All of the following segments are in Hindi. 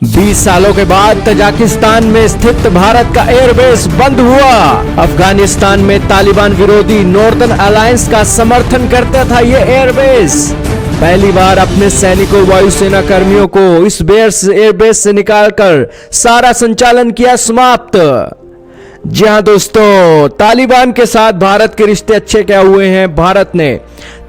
20 सालों के बाद तजाकिस्तान में स्थित भारत का एयरबेस बंद हुआ। अफगानिस्तान में तालिबान विरोधी नॉर्दर्न अलायंस का समर्थन करता था ये एयरबेस। पहली बार अपने सैनिकों वायुसेना कर्मियों को इस एयरबेस से निकालकर सारा संचालन किया समाप्त। जी हां दोस्तों, तालिबान के साथ भारत के रिश्ते अच्छे क्या हुए हैं। भारत ने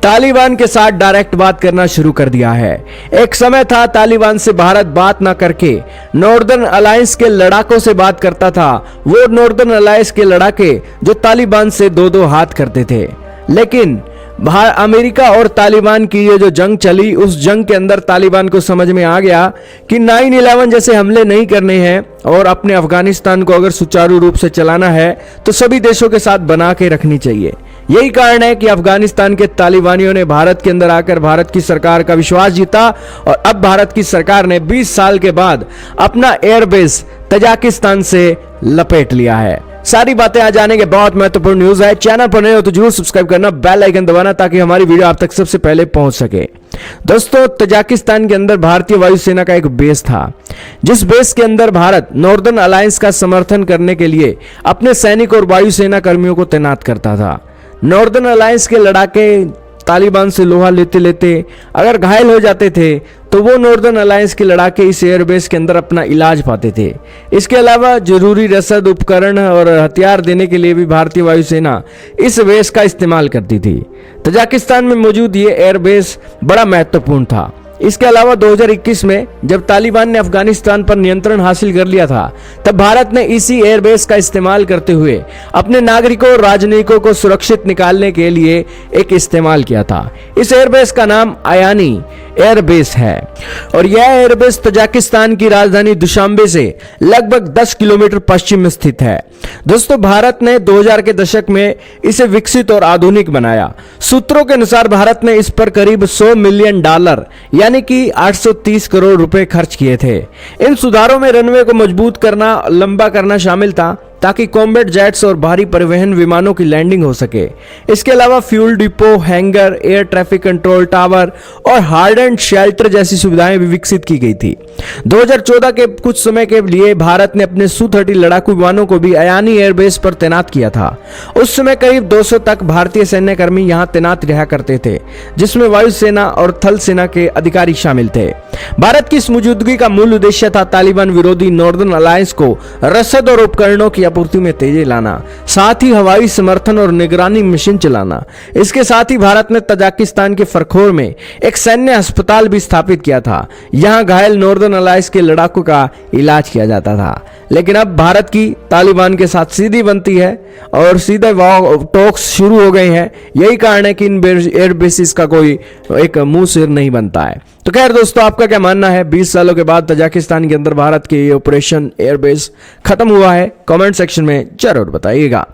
तालिबान के साथ डायरेक्ट बात करना शुरू कर दिया है। एक समय था तालिबान से भारत बात ना करके नॉर्दर्न अलायंस के लड़ाकों से बात करता था। वो नॉर्दर्न अलायंस के लड़ाके जो तालिबान से दो दो हाथ करते थे। लेकिन अमेरिका और तालिबान की ये जो जंग चली, उस जंग के अंदर तालिबान को समझ में आ गया कि 9/11 जैसे हमले नहीं करने हैं और अपने अफगानिस्तान को अगर सुचारू रूप से चलाना है तो सभी देशों के साथ बना के रखनी चाहिए। यही कारण है कि अफगानिस्तान के तालिबानियों ने भारत के अंदर आकर भारत की सरकार का विश्वास जीता और अब भारत की सरकार ने 20 साल के बाद अपना एयरबेस तजाकिस्तान से लपेट लिया है। सारी बातें आज जानेंगे, बहुत महत्वपूर्ण न्यूज है। चैनल पर नए हो तो जरूर सब्सक्राइब करना, बेल आइकन दबाना ताकि हमारी वीडियो आप तक सबसे पहले पहुंच सके। दोस्तों, तजाकिस्तान के अंदर भारतीय वायुसेना का एक बेस था, जिस बेस के अंदर भारत नॉर्दर्न अलायंस का समर्थन करने के लिए अपने सैनिक और वायुसेना कर्मियों को तैनात करता था। नॉर्दर्न अलायंस के लड़ाके तालिबान से लोहा लेते लेते अगर घायल हो जाते थे तो वो नॉर्दर्न अलायंस के लड़ाके इस एयरबेस के अंदर अपना इलाज पाते थे। इसके अलावा जरूरी रसद, उपकरण और हथियार देने के लिए भी भारतीय वायुसेना इस बेस का इस्तेमाल करती थी। तजाकिस्तान में मौजूद ये एयरबेस बड़ा महत्वपूर्ण था। इसके अलावा 2021 में जब तालिबान ने अफगानिस्तान पर नियंत्रण हासिल कर लिया था, तब भारत ने इसी एयरबेस का इस्तेमाल करते हुए अपने नागरिकों और राजनयिकों को सुरक्षित निकालने के लिए एक इस्तेमाल किया था। इस एयरबेस का नाम आयानी एयरबेस है और यह एयरबेस तजाकिस्तान की राजधानी दुशांबे से लगभग 10 किलोमीटर पश्चिम में स्थित है। दोस्तों, भारत ने 2000 के दशक में इसे विकसित और आधुनिक बनाया। सूत्रों के अनुसार भारत ने इस पर करीब $100 मिलियन यानी कि 830 करोड़ रुपए खर्च किए थे। इन सुधारों में रनवे को मजबूत करना, लंबा करना शामिल था ताकि कॉम्बैट जेट्स और भारी परिवहन विमानों की लैंडिंग हो सके। इसके अलावा fuel depot, hanger, air traffic control tower और हार्डन शेल्टर जैसी सुविधाएं भी विकसित की गई थी। 2014 के कुछ समय के लिए भारत ने अपने Su-30 लड़ाकू विमानों को भी आयानी एयरबेस पर तैनात किया था। उस समय करीब 200 तक भारतीय सैन्य कर्मी यहां तैनात रहा करते थे, जिसमें वायुसेना और थल सेना के अधिकारी शामिल थे। भारत की इस मौजूदगी का मूल उद्देश्य था तालिबान विरोधी नॉर्दर्न अलायंस को रसद और उपकरणों की आपूर्ति में तेजी लाना, साथ ही हवाई समर्थन और निगरानी मिशन चलाना। इसके साथ ही भारत ने तजाकिस्तान के फरखोर में एक सैन्य अस्पताल भी स्थापित किया था। यहां घायल नॉर्दर्न अलायंस के लड़ाकों का इलाज किया जाता था। लेकिन अब भारत की तालिबान के साथ सीधी बनती है और सीधे टॉक्स शुरू हो गए हैं। यही कारण है कि इन एयरबेसिस का कोई एक मुंह सिर नहीं बनता है। तो खैर दोस्तों, आपका क्या मानना है? 20 सालों के बाद तजाकिस्तान के अंदर भारत के ये ऑपरेशन एयरबेस खत्म हुआ है? कमेंट सेक्शन में जरूर बताइएगा।